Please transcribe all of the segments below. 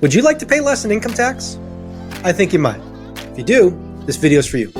Would you like to pay less in income tax? I think you might. If you do, this video is for you.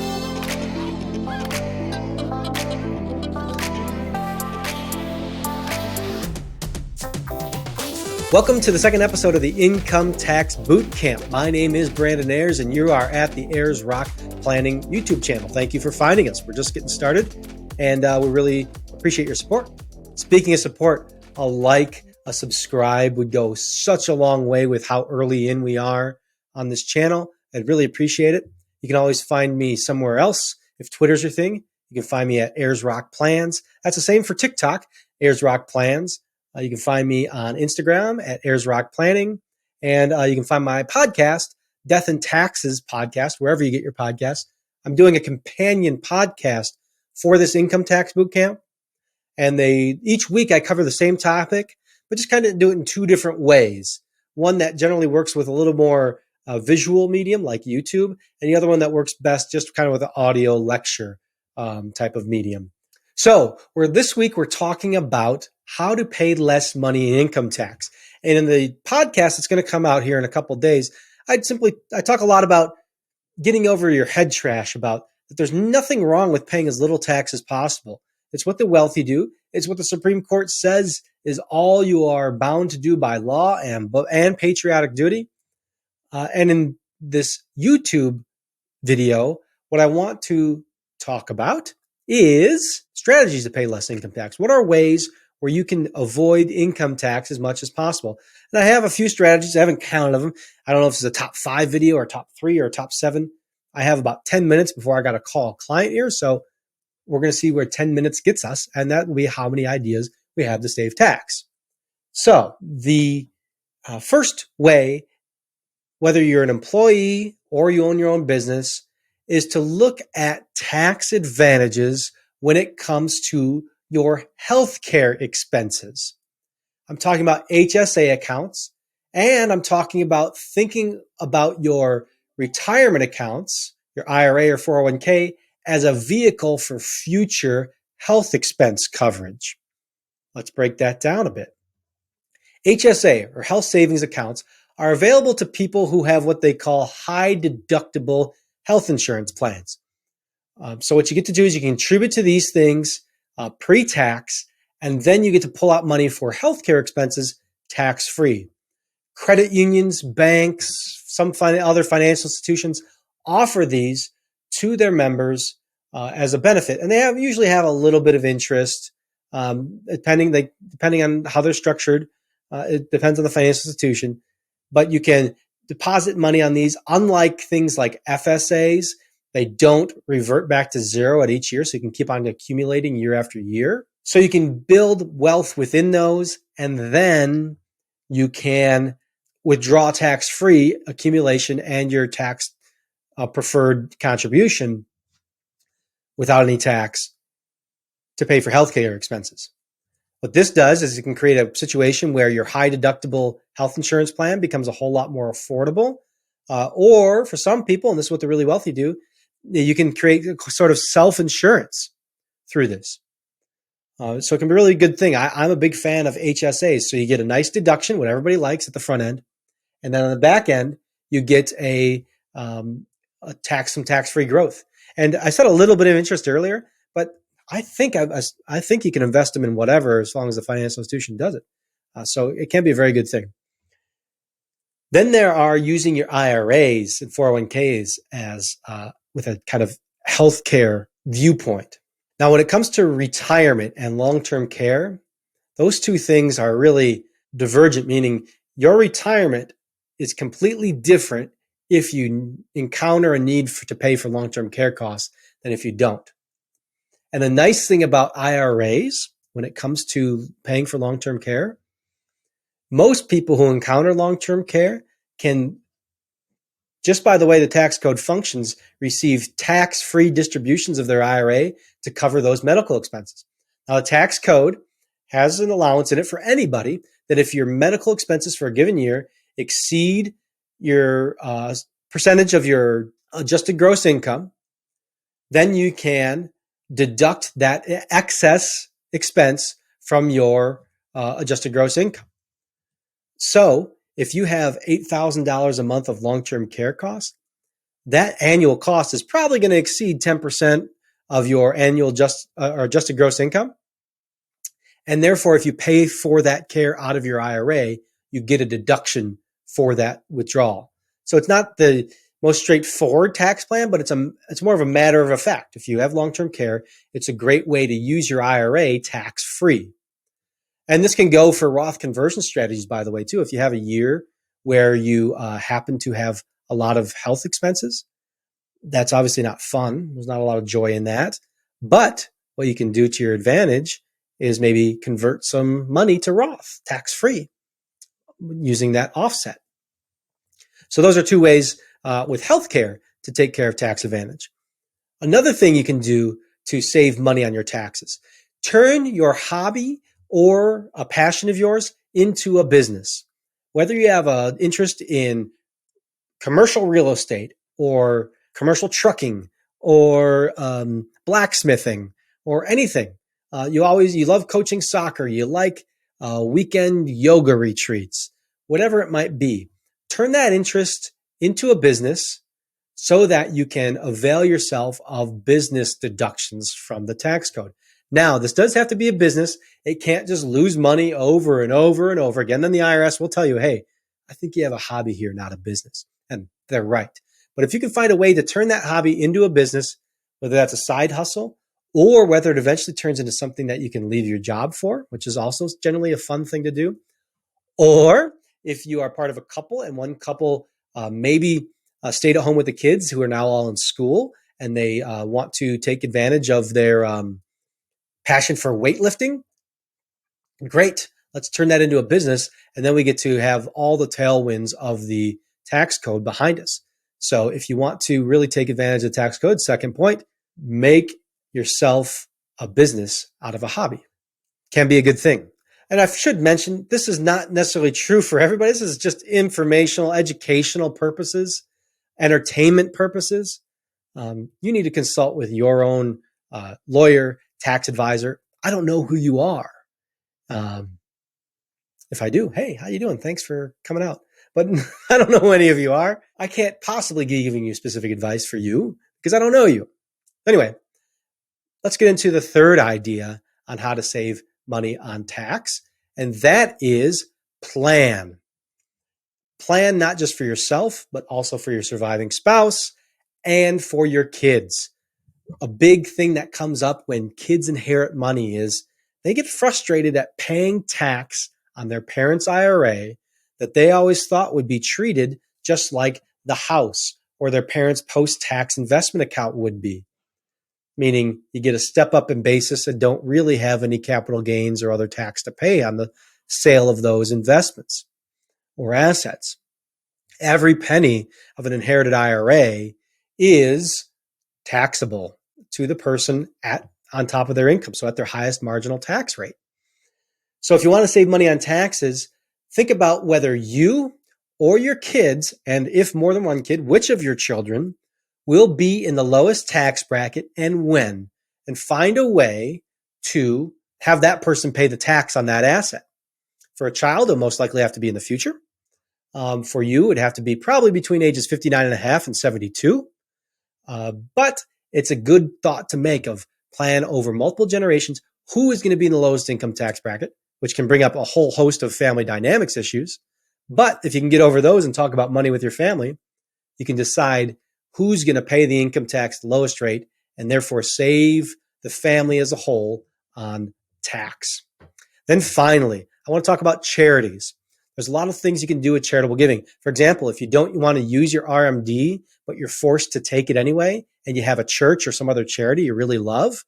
Welcome to the second episode of the Income Tax Bootcamp. My name is Brandon Ayers, and you are at the Ayers Rock Planning YouTube channel. Thank you for finding us. We're just getting started, and we really appreciate your support. Speaking of support, a like, a subscribe would go such a long way with how early in we are on this channel. I'd really appreciate it. You can always find me somewhere else. If Twitter's your thing, you can find me at Ayers Rock Plans. That's the same for TikTok, Ayers Rock Plans. You can find me on Instagram at Ayers Rock Planning. And you can find my podcast, Death and Taxes Podcast, wherever you get your podcasts. I'm doing a companion podcast for this Income Tax Bootcamp. And each week I cover the same topic, but just kind of do it in two different ways. One that generally works with a little more visual medium like YouTube, and the other one that works best just kind of with an audio lecture type of medium. So this week we're talking about how to pay less money in income tax. And in the podcast that's going to come out here in a couple of days, I talk a lot about getting over your head trash about that there's nothing wrong with paying as little tax as possible. It's what the wealthy do. It's what the Supreme Court says is all you are bound to do by law and patriotic duty. And in this YouTube video, what I want to talk about is strategies to pay less income tax. What are ways where you can avoid income tax as much as possible? And I have a few strategies. I haven't counted them. I don't know if it's a top 5 video or top 3 or top 7. I have about 10 minutes before I got to call a client here. So we're going to see where 10 minutes gets us. And that will be how many ideas we have to save tax. So the first way, whether you're an employee or you own your own business, is to look at tax advantages when it comes to your healthcare expenses. I'm talking about HSA accounts, and I'm talking about thinking about your retirement accounts, your IRA or 401k, as a vehicle for future health expense coverage. Let's break that down a bit. HSA, or health savings accounts, are available to people who have what they call high deductible health insurance plans. So what you get to do is you can contribute to these things pre-tax, and then you get to pull out money for healthcare expenses tax-free. Credit unions, banks, some other financial institutions offer these to their members as a benefit, and they usually have a little bit of interest, depending on how they're structured. It depends on the financial institution, but you can deposit money on these. Unlike things like FSAs, they don't revert back to zero at each year, so you can keep on accumulating year after year. So you can build wealth within those, and then you can withdraw tax-free accumulation and your tax preferred contribution without any tax to pay for healthcare expenses. What this does is it can create a situation where your high deductible health insurance plan becomes a whole lot more affordable. Or for some people, and this is what the really wealthy do, you can create a sort of self-insurance through this. So it can be a really good thing. I'm a big fan of HSAs. So you get a nice deduction, what everybody likes at the front end. And then on the back end, you get some tax-free growth. And I said a little bit of interest earlier, but I think you can invest them in whatever as long as the financial institution does it. So it can be a very good thing. Then there are using your IRAs and 401ks as with a kind of healthcare viewpoint. Now, when it comes to retirement and long-term care, those two things are really divergent, meaning your retirement is completely different if you encounter a need to pay for long-term care costs than if you don't. And the nice thing about IRAs, when it comes to paying for long-term care, most people who encounter long-term care can, just by the way the tax code functions, receive tax-free distributions of their IRA to cover those medical expenses. Now, the tax code has an allowance in it for anybody that if your medical expenses for a given year exceed your percentage of your adjusted gross income, then you can deduct that excess expense from your adjusted gross income. So if you have $8,000 a month of long-term care costs, that annual cost is probably going to exceed 10% of your annual or adjusted gross income. And therefore, if you pay for that care out of your IRA, you get a deduction for that withdrawal. So it's not the most straightforward tax plan, but it's more of a matter of fact. If you have long-term care, it's a great way to use your IRA tax-free. And this can go for Roth conversion strategies, by the way, too. If you have a year where you happen to have a lot of health expenses, that's obviously not fun. There's not a lot of joy in that. But what you can do to your advantage is maybe convert some money to Roth tax-free using that offset. So those are two ways with healthcare to take care of tax advantage. Another thing you can do to save money on your taxes, turn your hobby or a passion of yours into a business. Whether you have an interest in commercial real estate or commercial trucking or blacksmithing or anything. You love coaching soccer. You like weekend yoga retreats, whatever it might be. Turn that interest into a business so that you can avail yourself of business deductions from the tax code. Now, this does have to be a business. It can't just lose money over and over and over again. Then the IRS will tell you, hey, I think you have a hobby here, not a business. And they're right. But if you can find a way to turn that hobby into a business, whether that's a side hustle or whether it eventually turns into something that you can leave your job for, which is also generally a fun thing to do, or if you are part of a couple and one couple maybe stayed at home with the kids who are now all in school and they want to take advantage of their passion for weightlifting, great. Let's turn that into a business. And then we get to have all the tailwinds of the tax code behind us. So if you want to really take advantage of the tax code, second point, make yourself a business out of a hobby. Can be a good thing. And I should mention, this is not necessarily true for everybody. This is just informational, educational purposes, entertainment purposes. You need to consult with your own lawyer, tax advisor. I don't know who you are. If I do, hey, how you doing? Thanks for coming out. But I don't know who any of you are. I can't possibly be giving you specific advice for you because I don't know you. Anyway, let's get into the third idea on how to save money on tax, and that is plan. Plan not just for yourself, but also for your surviving spouse and for your kids. A big thing that comes up when kids inherit money is they get frustrated at paying tax on their parents' IRA that they always thought would be treated just like the house or their parents' post-tax investment account would be. Meaning you get a step up in basis and don't really have any capital gains or other tax to pay on the sale of those investments or assets. Every penny of an inherited IRA is taxable to the person on top of their income, so at their highest marginal tax rate. So if you want to save money on taxes, think about whether you or your kids, and if more than one kid, which of your children will be in the lowest tax bracket and when, and find a way to have that person pay the tax on that asset. For a child, it'll most likely have to be in the future. For you, it'd have to be probably between ages 59 and a half and 72. But it's a good thought to make of plan over multiple generations who is going to be in the lowest income tax bracket, which can bring up a whole host of family dynamics issues. But if you can get over those and talk about money with your family, you can decide who's going to pay the income tax lowest rate and therefore save the family as a whole on tax. Then finally, I want to talk about charities. There's a lot of things you can do with charitable giving. For example, if you don't want to use your RMD, but you're forced to take it anyway, and you have a church or some other charity you really love,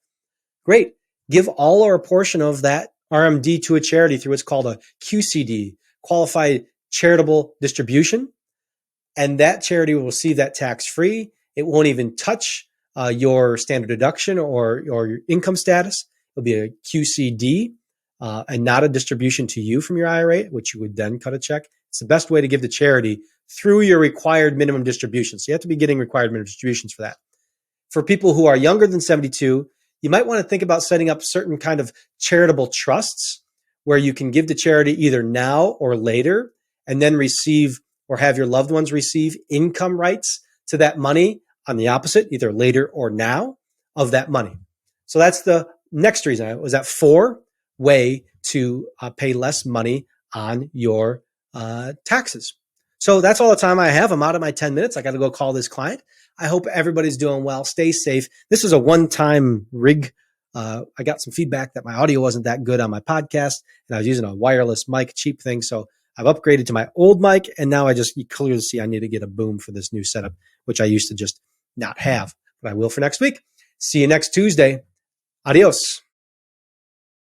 great. Give all or a portion of that RMD to a charity through what's called a QCD, Qualified Charitable Distribution. And that charity will receive that tax-free. It won't even touch your standard deduction or your income status. It'll be a QCD and not a distribution to you from your IRA, which you would then cut a check. It's the best way to give to charity through your required minimum distributions. So you have to be getting required minimum distributions for that. For people who are younger than 72, you might want to think about setting up certain kind of charitable trusts where you can give to charity either now or later, and then receive or have your loved ones receive income rights to that money on the opposite, either later or now, of that money. So that's the next reason. It was that 4 way to pay less money on your taxes. So that's all the time I have. I'm out of my 10 minutes. I got to go call this client. I hope everybody's doing well. Stay safe. This is a one-time rig. I got some feedback that my audio wasn't that good on my podcast, and I was using a wireless mic, cheap thing. So I've upgraded to my old mic, and now you clearly see I need to get a boom for this new setup, which I used to just not have, but I will for next week. See you next Tuesday. Adios.